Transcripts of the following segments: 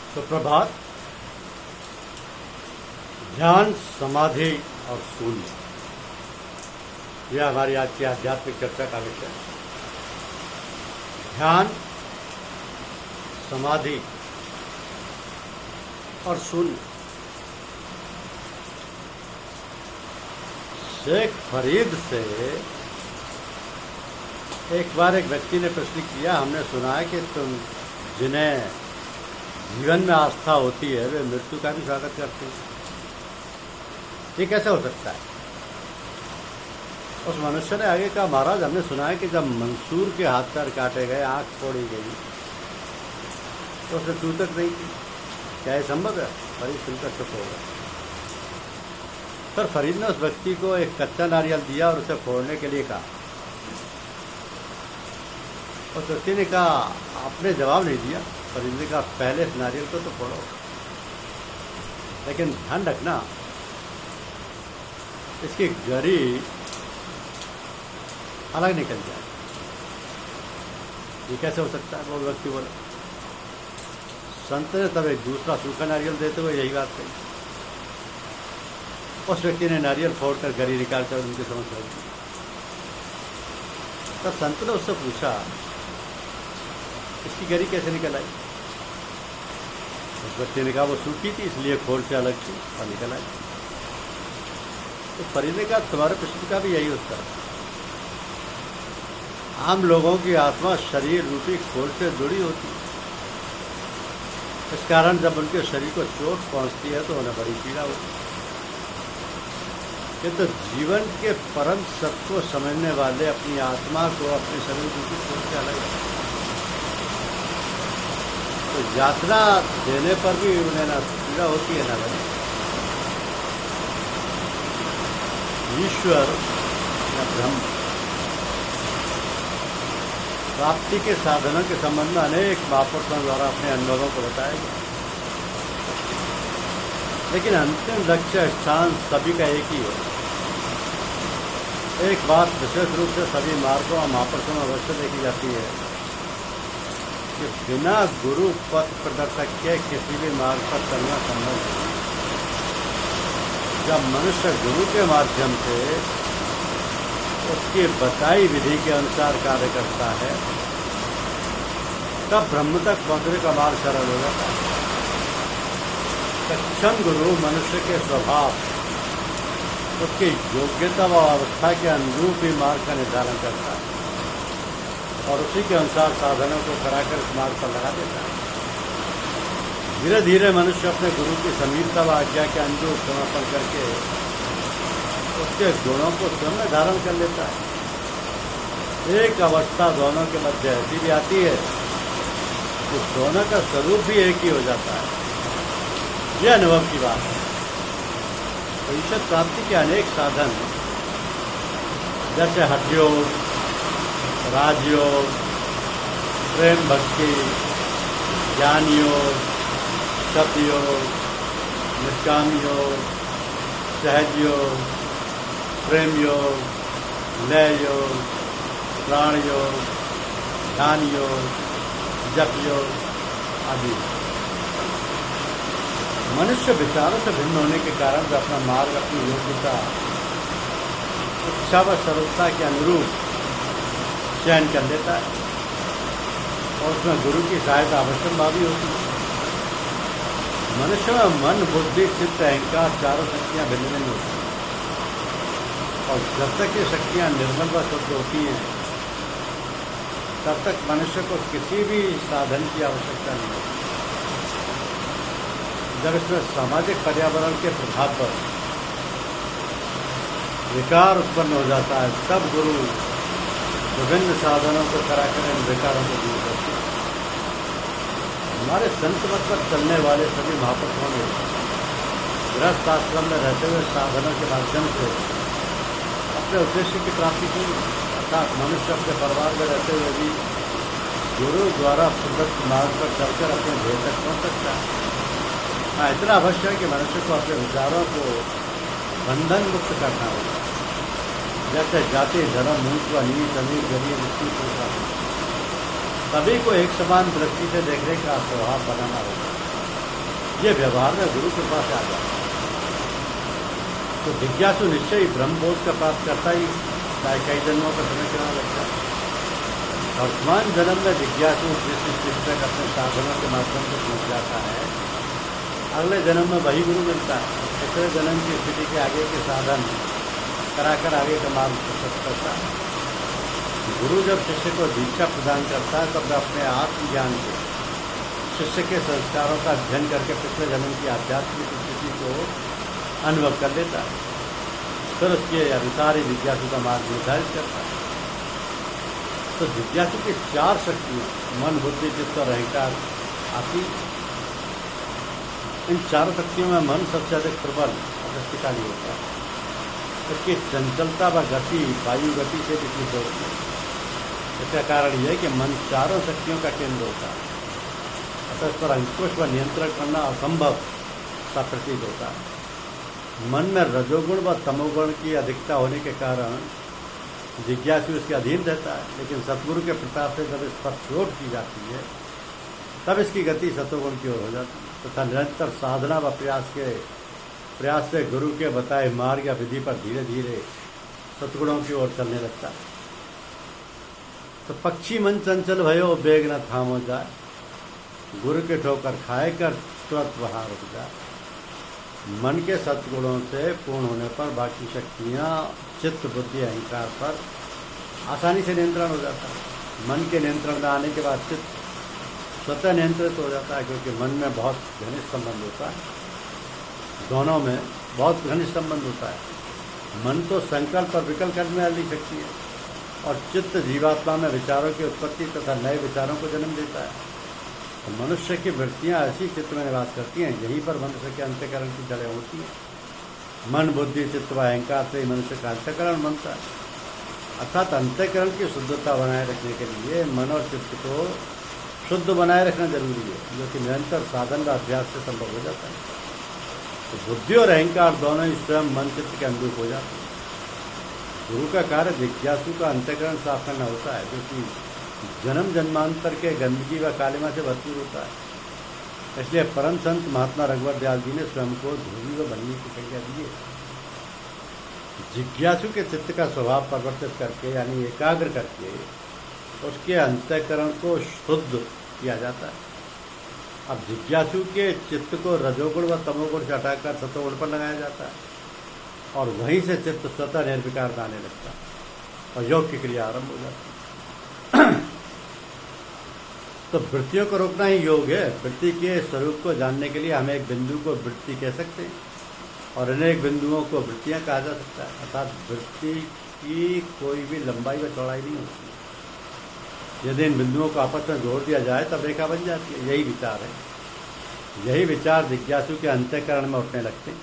सुप्रभात। ध्यान, समाधि और शून्य, यह हमारी आज की आध्यात्मिक चर्चा का विषय है। ध्यान, समाधि और शून्य। शेख फरीद से एक बार एक व्यक्ति ने प्रश्न किया, हमने सुना है कि तुम जिन्हें जीवन में आस्था होती है वे मृत्यु का भी स्वागत करते हैं, ये कैसे हो सकता है? उस मनुष्य ने आगे कहा, महाराज हमने सुना है कि जब मंसूर के हाथ पैर काटे गए, आंख फोड़ी गई, तो उसने चूतक नहीं की। क्या ये संभव है? फरीद सुनकर चुप हो गया। फिर फरीद ने उस व्यक्ति को एक कच्चा नारियल दिया और उसे फोड़ने के लिए कहा। उस व्यक्ति ने कहा, आपने जवाब नहीं दिया। फरीद ने कहा, पहले इस नारियल को तो फोड़ो, लेकिन ध्यान रखना इसकी गरी अलग निकल जाए। ये कैसे हो सकता है? वो व्यक्ति बोला। संत ने तब एक दूसरा सूखा नारियल देते हुए यही बात कही। उस व्यक्ति ने नारियल फोड़कर गरी निकालकर उनकी समझ लगी। तब संत ने उससे पूछा, इसकी गरी कैसे निकल आई? उस व्यक्ति ने कहा, वो सूखी थी इसलिए खोल से अलग थी और निकल आई। तो फरीद ने कहा, तुम्हारे प्रश्न का भी यही उत्तर है। आम लोगों की आत्मा शरीर रूपी खोल से जुड़ी होती है। इस कारण जब उनके शरीर को चोट पहुंचती है तो उन्हें बड़ी पीड़ा होती है। किंतु जीवन के परम सत्य को समझने वाले अपनी आत्मा को अपने शरीर रूपी खोल से अलग रखते हैं। तो यातना देने पर भी उन्हें ना पीड़ा होती है ना बनी। ईश्वर या ब्रह्म प्राप्ति के साधनों के संबंध में अनेक महापुरुषों द्वारा अपने अनुभवों को बताया गया, लेकिन अंतिम लक्ष्य स्थान सभी का एक ही है। एक बात विशेष रूप से सभी मार्गों और महापुरुषों में अवश्य देखी जाती है कि बिना गुरु पथ प्रदर्शक के किसी भी मार्ग पर चलना संभव नहीं। जब मनुष्य गुरु के माध्यम से उसकी बताई विधि के अनुसार कार्य करता है, तब ब्रह्म तक पहुंचने का मार्ग सरल हो जाता है। सक्षम गुरु मनुष्य के स्वभाव, उसकी योग्यता व अवस्था के अनुरूप ही मार्ग का निर्धारण करता है और उसी के अनुसार साधनों को कराकर इस मार्ग पर लगा देता है। धीरे धीरे मनुष्य अपने गुरु की समीपता व आज्ञा के अनुरूप समर्पण करके उसके गुणों को स्वयं धारण कर लेता है। एक अवस्था दोनों के मध्य ऐसी भी आती है कि दोनों का स्वरूप भी एक ही हो जाता है। यह अनुभव की बात है। तो ईश्वर प्राप्ति के अनेक साधन जैसे हठयोग, राजयोग, प्रेम भक्ति, ज्ञान योग, सतयोग, निष्काम योग, सहज योग, प्रेम योग, लय योग, प्राण योग, ध्यान योग, जप योग आदि। मनुष्य विचारों से भिन्न होने के कारण वे अपना मार्ग अपनी योग्यता, इच्छा व सरलता के अनुरूप चयन कर लेता है और उसमें गुरु की सहायता अवश्य भावी होती है। मनुष्य में मन, बुद्धि, चित्त, अहंकार चारों शक्तियाँ भिन्न भिन्न होती हैं और जब तक ये शक्तियाँ निर्मल व शुद्ध होती हैं तब तक मनुष्य को किसी भी साधन की आवश्यकता नहीं होती। जब इसमें सामाजिक पर्यावरण के प्रभाव पर विकार उत्पन्न हो जाता है, तब गुरु विभिन्न साधनों को कराकर इन विकारों को दूर करते हैं। हमारे संत मत पर चलने वाले सभी महापुरुषों ने गृहस्थ आश्रम में रहते हुए साधनों के माध्यम से अपने उद्देश्य की प्राप्ति की। अर्थात मनुष्य अपने परिवार में रहते हुए भी गुरु द्वारा प्रदत्त मार्ग पर चलकर अपने ध्येय तक पहुँच सकता है। हाँ, इतना अवश्य है कि मनुष्य को अपने विचारों को बंधन मुक्त करना होगा। जैसे जाति, धर्म, ऊंच व नीच, अमीर गरीब, सभी को एक समान दृष्टि से देखने का स्वभाव बनाना होगा। ये व्यवहार में गुरु कृपा से आ जाता है। तो जिज्ञासु निश्चय ही ब्रह्मबोध का प्राप्त करता ही, चाहे कई जन्मों का समय क्यों लगता है। वर्तमान जन्म में जिज्ञासु जिस स्थिति तक अपने साधनों के माध्यम से पहुँच जाता है, अगले जन्म में वही गुरु मिलता है। तीसरे जन्म की स्थिति के आगे के साधन कराकर आगे का मार्ग प्रशस्त करता है। गुरु जब शिष्य को दीक्षा प्रदान करता है, तब अपने आत्मज्ञान से शिष्य के संस्कारों का अध्ययन करके पिछले जन्म की आध्यात्मिक स्थिति को अनुभव कर लेता है। फिर उसके अनुसार ही जिज्ञासु का मार्ग निर्धारित करता है। तो जिज्ञासु की 4 शक्तियाँ मन, बुद्धि, चित्त और अहंकार आती। इन 4 शक्तियों में मन सबसे अधिक प्रबल और शक्तिशाली होता है। इसकी चंचलता व गति वायु गति से विकसित होती है। इसका कारण यह है कि मन 4 शक्तियों का केंद्र होता है, अतः इस पर अंकुश व नियंत्रण करना असंभव सा प्रतीत होता है। मन में रजोगुण व तमोगुण की अधिकता होने के कारण जिज्ञासु इसके अधीन रहता है, लेकिन सतगुरु के प्रताप से जब इस पर चोट की जाती है, तब इसकी गति सतोगुण की ओर हो जाती है तथा निरंतर साधना व प्रयास से गुरु के बताए मार्ग या विधि पर धीरे धीरे सतगुणों की ओर चलने लगता है। तो पक्षी मन चंचल भयो बेग न थामो जाए, गुरु के ठोकर खाए कर तुरंत वहाँ रुक जाए। मन के सतगुणों से पूर्ण होने पर बाकी शक्तियाँ चित्त, बुद्धि, अहंकार पर आसानी से नियंत्रण हो जाता है। मन के नियंत्रण में आने के बाद चित्त स्वतः नियंत्रित हो जाता है, क्योंकि मन में बहुत घनिष्ठ संबंध होता है। दोनों में बहुत घनिष्ठ संबंध होता है। मन तो संकल्प और विकल्प करने वाली शक्ति है, और चित्त जीवात्मा में विचारों की उत्पत्ति तथा नए विचारों को जन्म देता है। तो मनुष्य की वृत्तियाँ ऐसी चित्त में निवास करती हैं, यहीं पर मनुष्य के अंतःकरण की जड़ें होती हैं। मन, बुद्धि, चित्त व अहंकार से ही मनुष्य का अंतःकरण बनता है। अर्थात अंतःकरण की शुद्धता बनाए रखने के लिए मन और चित्त को शुद्ध बनाए रखना जरूरी है, जो कि निरंतर साधन व अभ्यास से संभव हो जाता है। तो बुद्धि और अहंकार दोनों ही स्वयं मन चित्त के अनुरूप हो जाते हैं। गुरु का कार्य जिज्ञासु का अंतःकरण साफ करना होता है, जो कि जन्म जन्मांतर के गंदगी व कालिमा से भरपूर होता है। इसलिए परम संत महात्मा रघुवर दयाल जी ने स्वयं को धोबी व बन्नी की संज्ञा दी है। जिज्ञासु के चित्त का स्वभाव परिवर्तित करके, यानी एकाग्र करके, उसके अंतःकरण को शुद्ध किया जाता है। अब जिज्ञासु के चित्त को रजोगुण व तमोगुण से हटाकर सतोगुण पर लगाया जाता है, और वहीं से चित्त स्वतः निर्विकार आने लगता है और योग की क्रिया आरंभ हो जाती है। तो वृत्तियों को रोकना ही योग है। वृत्ति के स्वरूप को जानने के लिए हम एक बिंदु को वृत्ति कह सकते हैं, और अनेक बिंदुओं को वृत्तियाँ कहा जा सकता है। अर्थात वृत्ति की कोई भी लंबाई व चौड़ाई नहीं होती। यदि इन बिंदुओं को आपस में जोड़ दिया जाए तब रेखा बन जाती है। यही विचार है। यही विचार जिज्ञासु के अंतःकरण में उठने लगते हैं,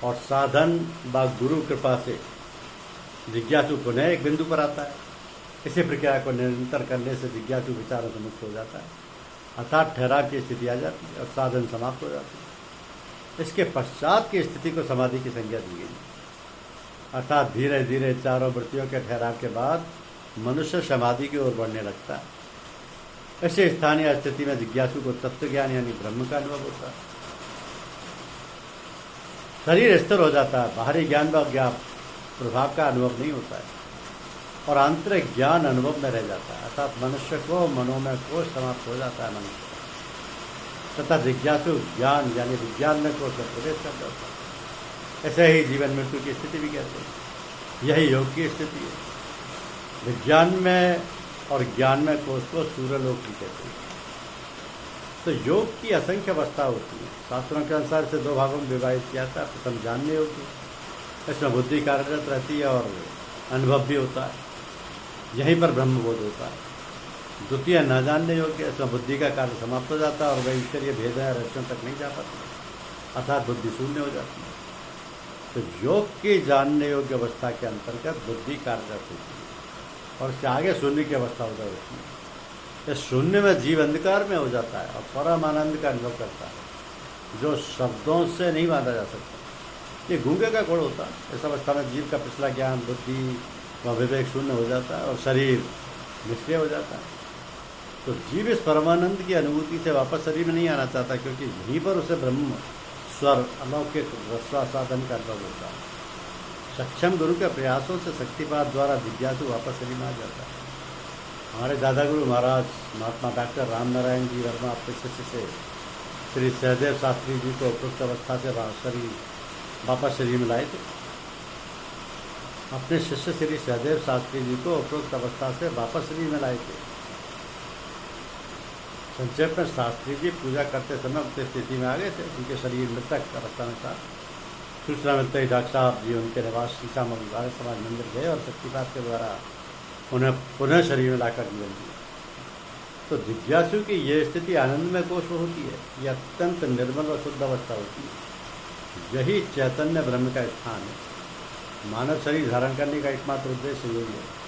और साधन व गुरु कृपा से जिज्ञासु पुनः एक बिंदु पर आता है। इसी प्रक्रिया को निरंतर करने से जिज्ञासु विचारों से मुक्त हो जाता है, अर्थात ठहराव की स्थिति आ जाती है और साधन समाप्त हो जाती है। इसके पश्चात की स्थिति को समाधि की संज्ञा दी गई, अर्थात धीरे धीरे चारों वृत्तियों के ठहराव के बाद मनुष्य समाधि की ओर बढ़ने लगता है। ऐसे स्थानीय स्थिति में जिज्ञासु को तत्व ज्ञान यानी ब्रह्म का अनुभव होता है। शरीर स्थिर हो जाता है, बाहरी ज्ञान व ज्ञान प्रभाव का अनुभव नहीं होता है, और आंतरिक ज्ञान अनुभव में रह जाता है। अर्थात मनुष्य को मनोमय कोश समाप्त हो जाता है मनुष्य, तथा जिज्ञासु ज्ञान यानी विज्ञान में कोश में प्रवेश कर जाता है। ऐसे ही जीवन मृत्यु की स्थिति भी कहते हैं। यही योग की स्थिति है। विज्ञान में और ज्ञान में कोश को सूर्यलोक भी कहते हैं। तो योग की असंख्य अवस्था होती है। शास्त्रों के अनुसार इसे 2 भागों में विभाजित किया था। प्रथम जानने योग्य, इसमें बुद्धि कार्यरत रहती है और अनुभव भी होता है, यहीं पर ब्रह्मबोध होता है। द्वितीय न जानने योग्य, इसमें बुद्धि का कार्य समाप्त हो जाता है और वह ईश्वरीय भेद है रहस्यों तक नहीं जा पाती, अर्थात बुद्धि शून्य हो जाती है। तो योग की जानने योग्य अवस्था के अंतर्गत बुद्धि कार्यरत होती है, और उसके आगे शून्य की अवस्था हो जाती है। इस शून्य में जीव अंधकार में हो जाता है और परम आनंद का अनुभव करता है, जो शब्दों से नहीं बांधा जा सकता। ये गूंगे का गुण होता है। इस अवस्था में जीव का पिछला ज्ञान, बुद्धि व विवेक शून्य हो जाता है और शरीर निष्क्रिय हो जाता है। तो जीव इस परमानंद की अनुभूति से वापस शरीर में नहीं आना चाहता, क्योंकि यहीं पर उसे ब्रह्म स्वर अलौकिक रस्वासाधन का अनुभव होता है। सक्षम गुरु के प्रयासों से शक्तिपात द्वारा जिज्ञासु वापस शरीर में आ जाता है। हमारे दादा गुरु महाराज महात्मा डॉक्टर रामनारायण जी वर्मा अपने शिष्य से श्री सहदेव शास्त्री जी को उपयुक्त अवस्था से वापस शरीर में लाए थे। अपने शिष्य श्री सहदेव शास्त्री जी को उपयुक्त अवस्था से वापस शरीर में लाए थे। संक्षेप में शास्त्री जी पूजा करते समय उक्त स्थिति में आ गए थे। उनके शरीर मृतक अवस्था में था। सूचना मिलते ही डॉक्टर साहब जी उनके निवास शीशा आर्य समाज मंदिर गए और शक्तिपात के द्वारा उन्हें पुनः शरीर में लाकर जीवन दिया। तो जिज्ञासु की यह स्थिति आनंदमय कोश होती है। यह अत्यंत निर्मल और शुद्ध अवस्था होती है। यही चैतन्य ब्रह्म का स्थान है। मानव शरीर धारण करने का एकमात्र उद्देश्य यही है।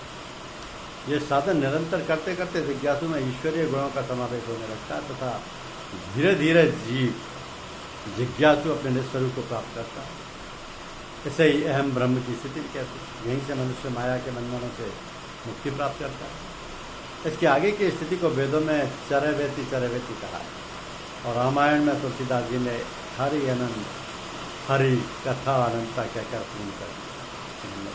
यह साधन निरंतर करते करते जिज्ञासु में ईश्वरीय गुणों का समावेश होने लगता है तथा धीरे धीरे जीव जिज्ञासु अपने निस्वरूप को प्राप्त करता है। इसे ही अहम ब्रह्म की स्थिति कहते हैं। यहीं से मनुष्य माया के बंधनों से मुक्ति प्राप्त करता है। इसके आगे की स्थिति को वेदों में चरवेति कहा है और रामायण में तुलसीदास जी ने हरि अनंत हरि कथा अनंता कहकर पूर्ण कर दिया।